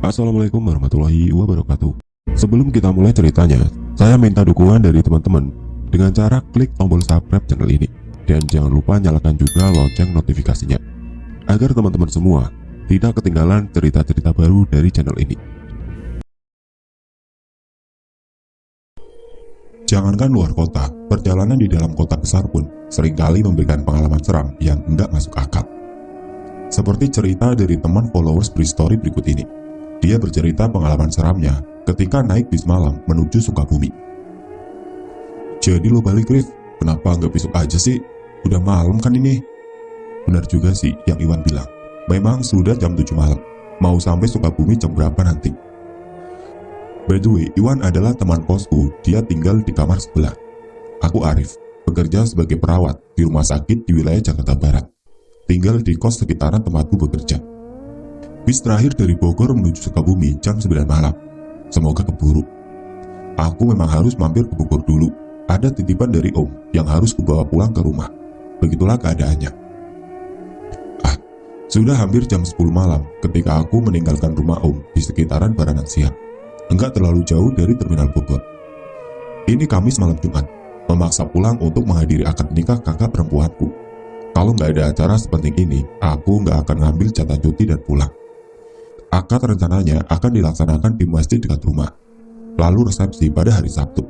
Assalamualaikum warahmatullahi wabarakatuh. Sebelum kita mulai ceritanya, saya minta dukungan dari teman-teman dengan cara klik tombol subscribe channel ini. Dan jangan lupa nyalakan juga lonceng notifikasinya, agar teman-teman semua tidak ketinggalan cerita-cerita baru dari channel ini. Jangankan luar kota, perjalanan di dalam kota besar pun seringkali memberikan pengalaman seram yang enggak masuk akal. Seperti cerita dari teman followers Bristory berikut ini. Dia bercerita pengalaman seramnya ketika naik bis malam menuju Sukabumi. Jadi lo balik, Rif? Kenapa nggak besok aja sih? Udah malam kan ini? Benar juga sih yang Iwan bilang. Memang sudah jam 7 malam. Mau sampai Sukabumi jam berapa nanti? By the way, Iwan adalah teman kosku. Dia tinggal di kamar sebelah. Aku Arif, bekerja sebagai perawat di rumah sakit di wilayah Jakarta Barat. Tinggal di kos sekitaran tempatku bekerja. Bis terakhir dari Bogor menuju Sukabumi jam 9 malam. Semoga keburu. Aku memang harus mampir ke Bogor dulu. Ada titipan dari Om yang harus kubawa pulang ke rumah. Begitulah keadaannya. Sudah hampir jam 10 malam ketika aku meninggalkan rumah Om di sekitaran Baranang Siang. Enggak terlalu jauh dari terminal Bogor. Ini Kamis malam Jumat. Memaksa pulang untuk menghadiri akad nikah kakak perempuanku. Kalau nggak ada acara sepenting ini, aku nggak akan ngambil jatah cuti dan pulang. Akad rencananya akan dilaksanakan di masjid dekat rumah. Lalu resepsi pada hari Sabtu.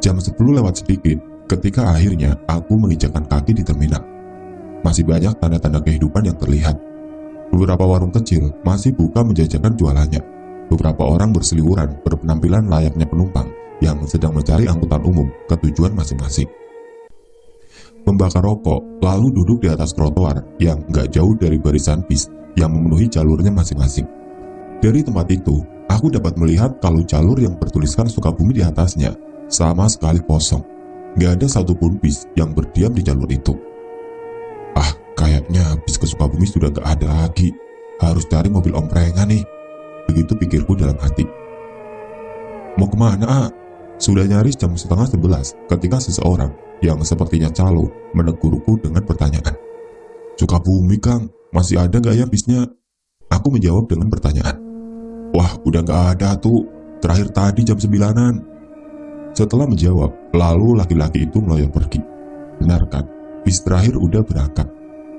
Jam 10 lewat sedikit, ketika akhirnya aku menginjakkan kaki di terminal. Masih banyak tanda-tanda kehidupan yang terlihat. Beberapa warung kecil masih buka menjajakan jualannya. Beberapa orang berseliweran berpenampilan layaknya penumpang yang sedang mencari angkutan umum ke tujuan masing-masing. Membakar rokok, lalu duduk di atas trotoar yang nggak jauh dari barisan bis yang memenuhi jalurnya masing-masing. Dari tempat itu, aku dapat melihat kalau jalur yang bertuliskan Sukabumi di atasnya sama sekali kosong. Nggak ada satupun bis yang berdiam di jalur itu. Kayaknya bis ke Sukabumi sudah nggak ada lagi. Harus cari mobil omprengan nih. Begitu pikirku dalam hati. Mau kemana, Sudah nyaris jam setengah 11 ketika seseorang yang sepertinya calo menegurku dengan pertanyaan. Sukabumi, Kang, masih ada gak ya bisnya? Aku menjawab dengan pertanyaan. Wah, udah gak ada tuh, terakhir tadi jam 9-an. Setelah menjawab, lalu laki-laki itu meloyor pergi. Benar kan, bis terakhir udah berangkat.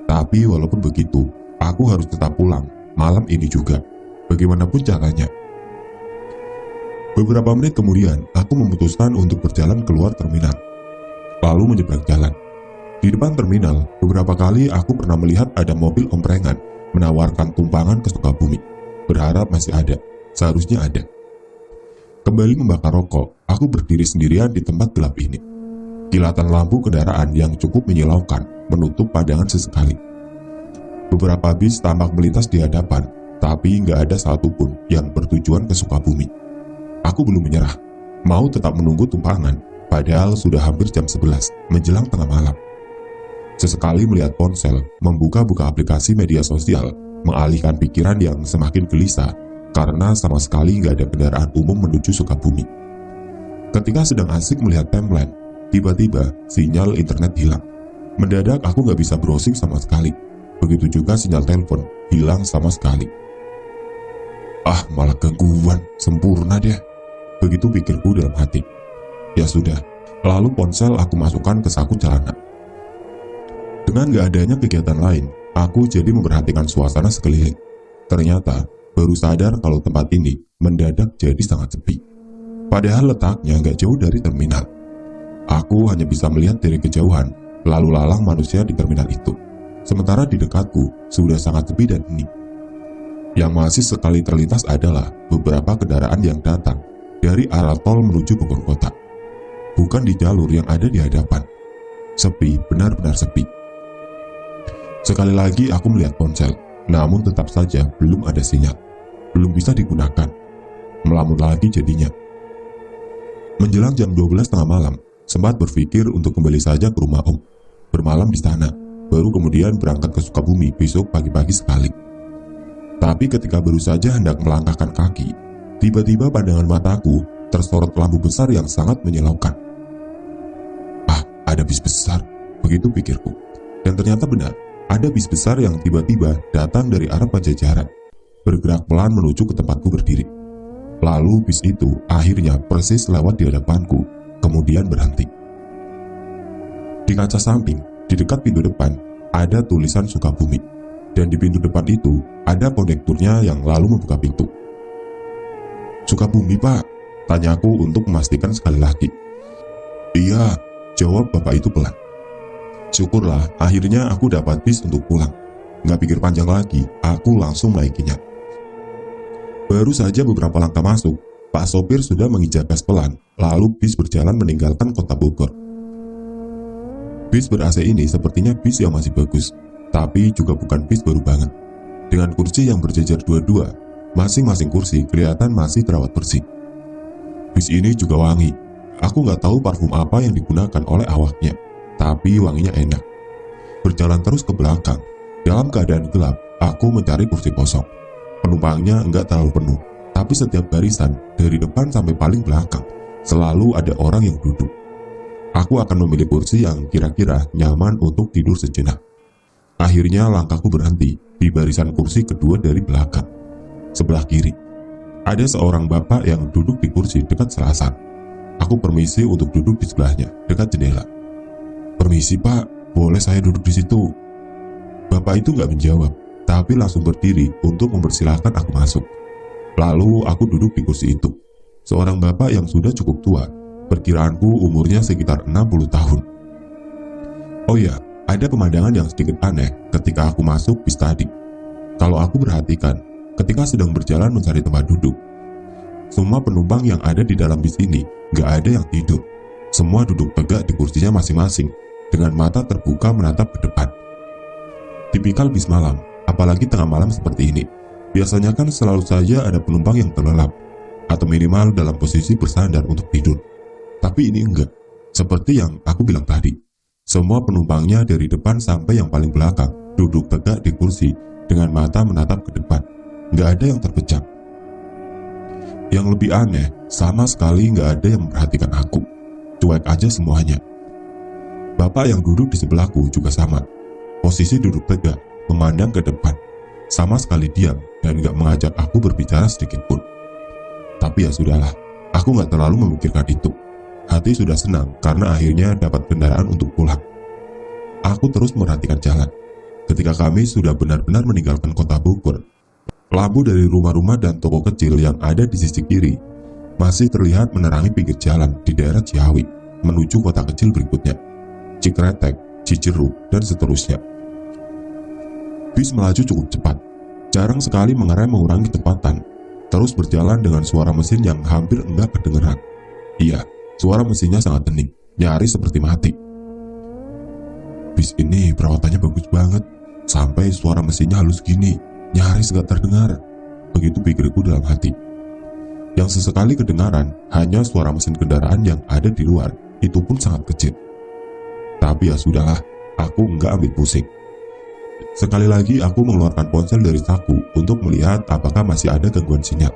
Tapi walaupun begitu, aku harus tetap pulang malam ini juga, bagaimanapun caranya. Beberapa menit kemudian, aku memutuskan untuk berjalan keluar terminal, lalu menyeberang jalan. Di depan terminal, beberapa kali aku pernah melihat ada mobil omprengan menawarkan tumpangan ke Sukabumi. Berharap masih ada, seharusnya ada. Kembali membakar rokok, aku berdiri sendirian di tempat gelap ini. Kilatan lampu kendaraan yang cukup menyilaukan menutup pandangan sesekali. Beberapa bis tampak melintas di hadapan, tapi nggak ada satupun yang bertujuan ke Sukabumi. Aku belum menyerah, mau tetap menunggu tumpangan, padahal sudah hampir jam 11 menjelang tengah malam. Sesekali melihat ponsel, membuka-buka aplikasi media sosial, mengalihkan pikiran yang semakin gelisah karena sama sekali nggak ada kendaraan umum menuju Sukabumi. Ketika sedang asik melihat timeline, tiba-tiba sinyal internet hilang. Mendadak aku nggak bisa browsing sama sekali. Begitu juga sinyal telepon hilang sama sekali. Malah gangguan, sempurna deh. Begitu pikirku dalam hati. Ya sudah, lalu ponsel aku masukkan ke saku celana. Dengan gak adanya kegiatan lain, aku jadi memperhatikan suasana sekeliling. Ternyata, baru sadar kalau tempat ini mendadak jadi sangat sepi. Padahal letaknya gak jauh dari terminal. Aku hanya bisa melihat dari kejauhan, lalu lalang manusia di terminal itu. Sementara di dekatku, sudah sangat sepi dan hening. Yang masih sekali terlintas adalah beberapa kendaraan yang datang dari arah tol menuju Bogor kota. Bukan di jalur yang ada di hadapan. Sepi, benar-benar sepi. Sekali lagi aku melihat ponsel, namun tetap saja belum ada sinyal. Belum bisa digunakan. Melamun lagi jadinya. Menjelang jam 12 tengah malam, sempat berpikir untuk kembali saja ke rumah Om. Bermalam di sana, baru kemudian berangkat ke Sukabumi besok pagi-pagi sekali. Tapi ketika baru saja hendak melangkahkan kaki, tiba-tiba pandangan mataku tersorot lampu besar yang sangat menyilaukan. Ada bis besar, begitu pikirku. Dan ternyata benar, ada bis besar yang tiba-tiba datang dari arah Pajajaran. bergerak pelan menuju ke tempatku berdiri. Lalu bis itu akhirnya persis lewat di hadapanku, kemudian berhenti. Di kaca samping, di dekat pintu depan, ada tulisan Sukabumi. Dan di pintu depan itu, ada kondekturnya yang lalu membuka pintu. "Sukabumi, Pak?" tanyaku untuk memastikan sekali lagi. "Iya," jawab bapak itu pelan. Syukurlah, akhirnya aku dapat bis untuk pulang. Nggak pikir panjang lagi, aku langsung menaikinya. Baru saja beberapa langkah masuk, Pak sopir sudah menginjak gas pelan, lalu bis berjalan meninggalkan kota Bogor. Bis ber-AC ini sepertinya bis yang masih bagus, tapi juga bukan bis baru banget. Dengan kursi yang berjejer dua-dua, masing-masing kursi kelihatan masih terawat bersih. Bis ini juga wangi. Aku nggak tahu parfum apa yang digunakan oleh awaknya, tapi wanginya enak. Berjalan terus ke belakang. Dalam keadaan gelap, aku mencari kursi kosong. Penumpangnya enggak terlalu penuh, tapi setiap barisan, dari depan sampai paling belakang, selalu ada orang yang duduk. Aku akan memilih kursi yang kira-kira nyaman untuk tidur sejenak. Akhirnya langkahku berhenti di barisan kursi kedua dari belakang. Sebelah kiri, ada seorang bapak yang duduk di kursi dekat selasan. Aku permisi untuk duduk di sebelahnya, dekat jendela. "Permisi, Pak, boleh saya duduk di situ?" Bapak itu nggak menjawab, tapi langsung berdiri untuk mempersilahkan aku masuk. Lalu aku duduk di kursi itu. Seorang bapak yang sudah cukup tua, perkiraanku umurnya sekitar 60 tahun. Oh ya, ada pemandangan yang sedikit aneh ketika aku masuk bis tadi. Kalau aku perhatikan, ketika sedang berjalan mencari tempat duduk, semua penumpang yang ada di dalam bis ini nggak ada yang tidur. Semua duduk tegak di kursinya masing-masing, dengan mata terbuka menatap ke depan. Tipikal bis malam, apalagi tengah malam seperti ini. Biasanya kan selalu saja ada penumpang yang terlelap, atau minimal dalam posisi bersandar untuk tidur. Tapi ini enggak, seperti yang aku bilang tadi. Semua penumpangnya dari depan sampai yang paling belakang, duduk tegak di kursi, dengan mata menatap ke depan. Nggak ada yang terpejam. Yang lebih aneh, sama sekali nggak ada yang memperhatikan aku. Cuek aja semuanya. Bapak yang duduk di sebelahku juga sama. Posisi duduk tegak, memandang ke depan, sama sekali diam dan gak mengajak aku berbicara sedikit pun. Tapi ya sudahlah, aku gak terlalu memikirkan itu. Hati sudah senang karena akhirnya dapat kendaraan untuk pulang. Aku terus merhatikan jalan. Ketika kami sudah benar-benar meninggalkan kota Bogor, lampu dari rumah-rumah dan toko kecil yang ada di sisi kiri masih terlihat menerangi pinggir jalan di daerah Ciawi menuju kota kecil berikutnya, Cikretek, Cijeruk, dan seterusnya. Bis melaju cukup cepat, jarang sekali mengerem mengurangi kecepatan, terus berjalan dengan suara mesin yang hampir enggak kedengeran. Iya, suara mesinnya sangat hening, nyaris seperti mati. Bis ini perawatannya bagus banget, sampai suara mesinnya halus gini, nyaris enggak terdengar. Begitu pikirku dalam hati. Yang sesekali kedengaran hanya suara mesin kendaraan yang ada di luar, itu pun sangat kecil. Tapi ya sudahlah, aku enggak ambil pusing. Sekali lagi aku mengeluarkan ponsel dari saku untuk melihat apakah masih ada gangguan sinyal.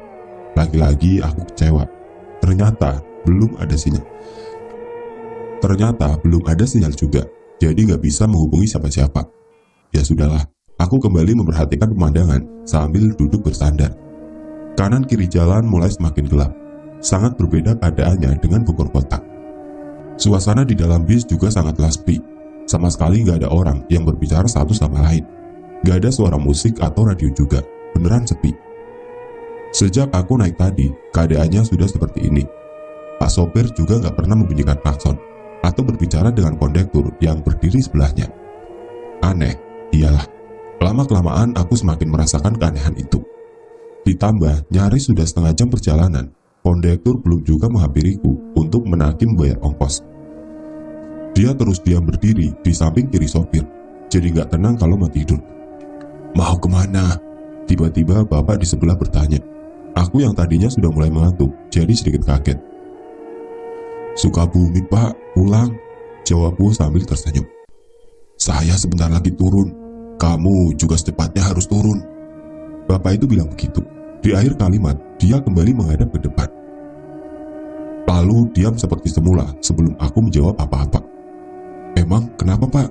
Lagi-lagi aku kecewa. Ternyata belum ada sinyal juga, jadi gak bisa menghubungi siapa-siapa. Ya sudahlah, aku kembali memperhatikan pemandangan sambil duduk bersandar. Kanan kiri jalan mulai semakin gelap. Sangat berbeda keadaannya dengan Bogor kota. Suasana di dalam bis juga sangatlah sepi. Sama sekali gak ada orang yang berbicara satu sama lain. Gak ada suara musik atau radio juga, beneran sepi. Sejak aku naik tadi, keadaannya sudah seperti ini. Pak sopir juga gak pernah membunyikan klakson atau berbicara dengan kondektur yang berdiri sebelahnya. Aneh, iyalah. Lama-kelamaan aku semakin merasakan keanehan itu. Ditambah nyaris sudah setengah jam perjalanan, kondektur belum juga menghampiriku untuk menagih membayar ongkos. Dia terus diam berdiri di samping kiri sopir, jadi gak tenang kalau mau tidur. "Mau kemana?" Tiba-tiba bapak di sebelah bertanya. Aku yang tadinya sudah mulai mengantuk, jadi sedikit kaget. "Sukabumi, Pak, pulang," jawabku sambil tersenyum. "Saya sebentar lagi turun. Kamu juga secepatnya harus turun." Bapak itu bilang begitu. Di akhir kalimat, dia kembali menghadap ke depan. Lalu diam seperti semula sebelum aku menjawab apa-apa. "Emang kenapa, Pak?"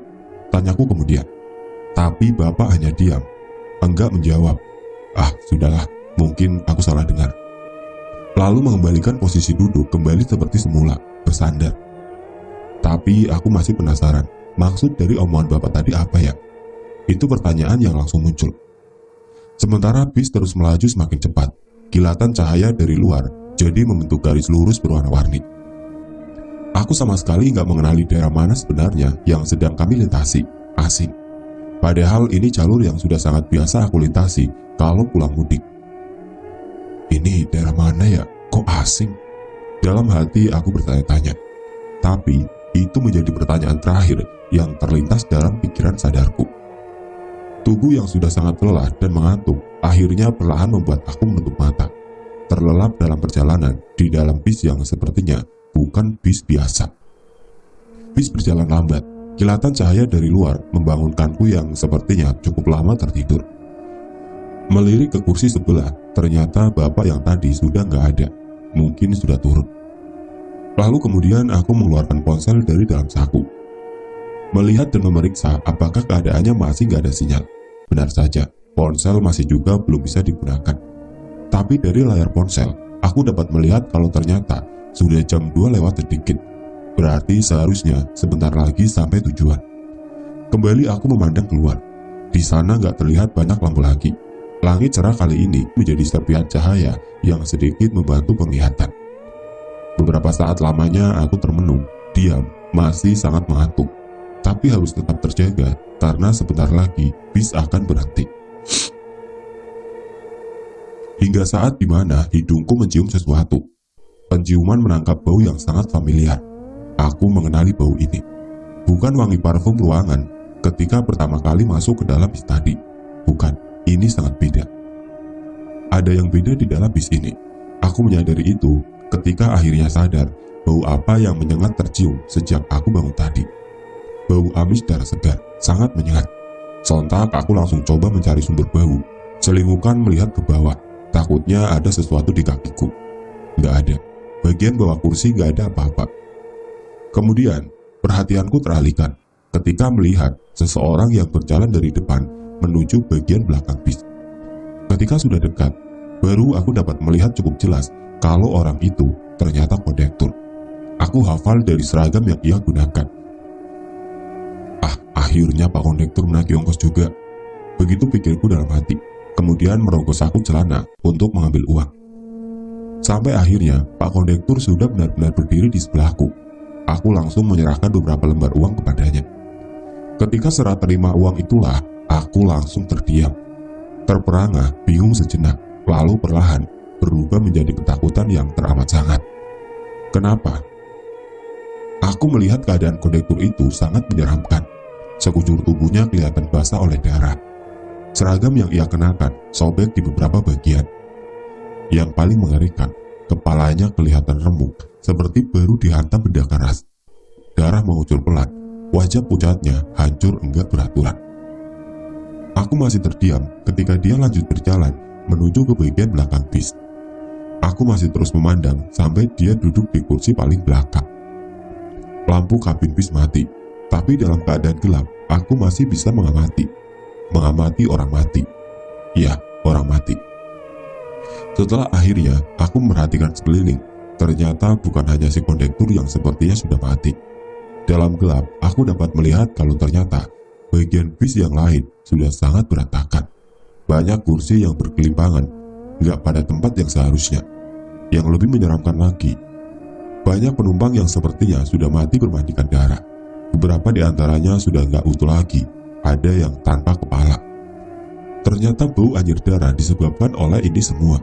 tanyaku kemudian. Tapi bapak hanya diam, enggak menjawab. Ah, sudahlah, mungkin aku salah dengar. Lalu mengembalikan posisi duduk kembali seperti semula, bersandar. Tapi aku masih penasaran, maksud dari omongan bapak tadi apa ya? Itu pertanyaan yang langsung muncul. Sementara bis terus melaju semakin cepat, kilatan cahaya dari luar jadi membentuk garis lurus berwarna-warni. Aku sama sekali nggak mengenali daerah mana sebenarnya yang sedang kami lintasi, asing. Padahal ini jalur yang sudah sangat biasa aku lintasi kalau pulang mudik. Ini daerah mana ya? Kok asing? Dalam hati aku bertanya-tanya. Tapi itu menjadi pertanyaan terakhir yang terlintas dalam pikiran sadarku. Tubuh yang sudah sangat lelah dan mengantuk akhirnya perlahan membuat aku menutup mata. Terlelap dalam perjalanan di dalam bis yang sepertinya bukan bis biasa. Bis berjalan lambat, kilatan cahaya dari luar membangunkanku yang sepertinya cukup lama tertidur. Melirik ke kursi sebelah, ternyata bapak yang tadi sudah nggak ada, mungkin sudah turun. Lalu kemudian aku mengeluarkan ponsel dari dalam saku. Melihat dan memeriksa apakah keadaannya masih nggak ada sinyal. Benar saja, ponsel masih juga belum bisa digunakan. Tapi dari layar ponsel, aku dapat melihat kalau ternyata sudah jam 2 lewat sedikit. Berarti seharusnya sebentar lagi sampai tujuan. Kembali aku memandang keluar. Di sana nggak terlihat banyak lampu lagi. Langit cerah kali ini menjadi serpihan cahaya yang sedikit membantu penglihatan. Beberapa saat lamanya aku termenung, diam, masih sangat mengantuk. Tapi harus tetap terjaga karena sebentar lagi bis akan berhenti. Hingga saat dimana hidungku mencium sesuatu. Penciuman menangkap bau yang sangat familiar. Aku mengenali bau ini. Bukan wangi parfum ruangan ketika pertama kali masuk ke dalam bis tadi. Bukan, ini sangat beda. Ada yang beda di dalam bis ini. Aku menyadari itu ketika akhirnya sadar bau apa yang menyengat tercium sejak aku bangun tadi. Bau amis darah segar, sangat menyengat. Sontak aku langsung coba mencari sumber bau. Celingukan melihat ke bawah, takutnya ada sesuatu di kakiku. Nggak ada. Bagian bawah kursi nggak ada apa-apa. Kemudian, perhatianku teralihkan ketika melihat seseorang yang berjalan dari depan menuju bagian belakang bis. Ketika sudah dekat, baru aku dapat melihat cukup jelas kalau orang itu ternyata kondektur. Aku hafal dari seragam yang ia gunakan. Akhirnya Pak Kondektur menagih ongkos juga. Begitu pikirku dalam hati. Kemudian merogoh saku celana untuk mengambil uang. Sampai akhirnya Pak Kondektur sudah benar-benar berdiri di sebelahku. Aku langsung menyerahkan beberapa lembar uang kepadanya. Ketika serah terima uang itulah, aku langsung terdiam. Terperangah, bingung sejenak, lalu perlahan berubah menjadi ketakutan yang teramat sangat. Kenapa? Aku melihat keadaan kondektur itu sangat menyeramkan. Sekujur tubuhnya kelihatan basah oleh darah. Seragam yang ia kenakan sobek di beberapa bagian. Yang paling mengerikan, kepalanya kelihatan remuk, seperti baru dihantam benda keras. Darah mengucur pelan, wajah pucatnya hancur enggak beraturan. Aku masih terdiam ketika dia lanjut berjalan menuju ke bagian belakang bis. Aku masih terus memandang sampai dia duduk di kursi paling belakang. Lampu kabin bis mati. Tapi dalam keadaan gelap, aku masih bisa mengamati orang mati. Ya, orang mati. Setelah akhirnya aku memperhatikan sekeliling, ternyata bukan hanya si kondektur yang sepertinya sudah mati. Dalam gelap, aku dapat melihat kalau ternyata bagian bis yang lain sudah sangat berantakan. Banyak kursi yang berkelimpangan, nggak pada tempat yang seharusnya. Yang lebih menyeramkan lagi, banyak penumpang yang sepertinya sudah mati bermandikan darah. Beberapa di antaranya sudah nggak utuh lagi, ada yang tanpa kepala. Ternyata bau anjir darah disebabkan oleh ini semua.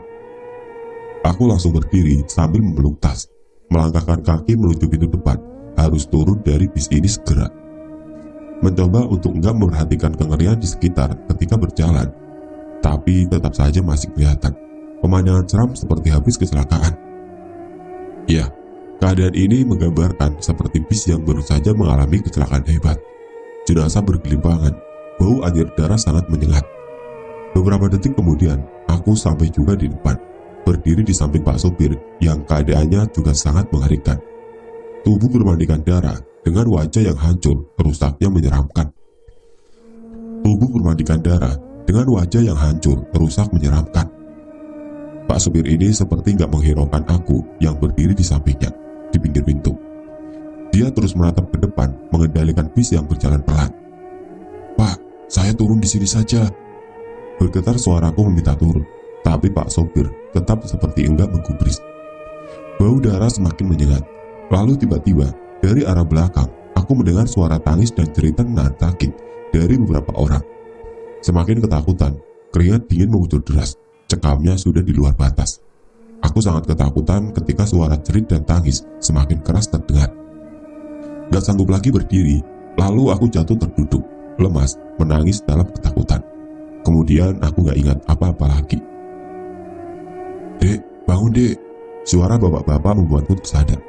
Aku langsung berdiri sambil memeluk tas, melangkahkan kaki menuju pintu depan, harus turun dari bis ini segera. Mencoba untuk nggak memperhatikan kengerian di sekitar ketika berjalan, tapi tetap saja masih kelihatan pemandangan seram seperti habis kecelakaan. Ya, keadaan ini menggambarkan seperti bis yang baru saja mengalami kecelakaan hebat. Jenazah bergelimpangan, bau anjir darah sangat menyengat. Beberapa detik kemudian, aku sampai juga di depan, berdiri di samping Pak Sopir yang keadaannya juga sangat mengerikan. Tubuh bermandikan darah dengan wajah yang hancur, rusaknya menyeramkan. Tubuh bermandikan darah dengan wajah yang hancur, rusak, menyeramkan. Pak supir ini seperti nggak menghiraukan aku yang berdiri di sampingnya, di pinggir pintu. Dia terus menatap ke depan, mengendalikan bis yang berjalan pelan. "Pak, saya turun di sini saja." Bergetar suaraku meminta turun, tapi Pak sopir tetap seperti enggak menggubris. Bau darah semakin menyengat. Lalu tiba-tiba, dari arah belakang, aku mendengar suara tangis dan cerita menahan sakit dari beberapa orang. Semakin ketakutan, keringat dingin mengucur deras. Cekamnya sudah di luar batas. Aku sangat ketakutan ketika suara jerit dan tangis semakin keras terdengar. Gak sanggup lagi berdiri, lalu aku jatuh terduduk, lemas, menangis dalam ketakutan. Kemudian aku gak ingat apa-apa lagi. "Dek, bangun dek." Suara bapak-bapak membuatku tersadar.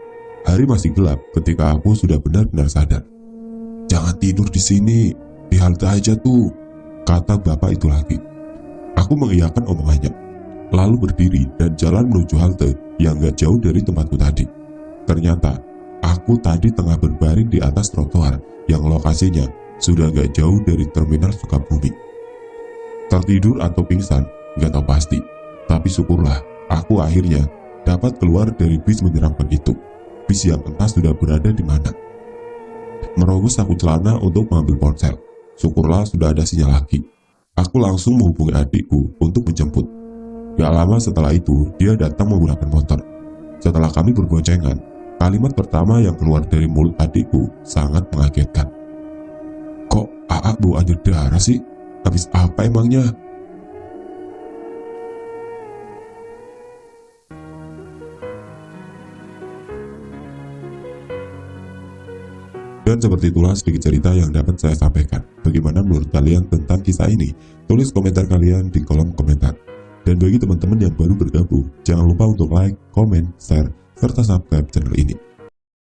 Hari masih gelap ketika aku sudah benar-benar sadar. "Jangan tidur di sini, di halte aja tuh," kata bapak itu lagi. Aku mengiyakan omongannya, lalu berdiri dan jalan menuju halte yang gak jauh dari tempatku tadi. Ternyata, aku tadi tengah berbaring di atas trotoar yang lokasinya sudah gak jauh dari terminal Sukabumi. Tertidur atau pingsan, gak tahu pasti, tapi syukurlah aku akhirnya dapat keluar dari bis menyeramkan itu. Bis yang entah sudah berada di mana. Merogoh saku celana untuk mengambil ponsel. Syukurlah sudah ada sinyal lagi. Aku langsung menghubungi adikku untuk menjemput. Gak lama setelah itu, dia datang menggunakan motor. Setelah kami berboncengan, kalimat pertama yang keluar dari mulut adikku sangat mengagetkan. "Kok AA bau anjir darah sih? Habis apa emangnya?" Dan seperti itulah sedikit cerita yang dapat saya sampaikan. Bagaimana menurut kalian tentang kisah ini? Tulis komentar kalian di kolom komentar. Dan bagi teman-teman yang baru bergabung, jangan lupa untuk like, komen, share, serta subscribe channel ini.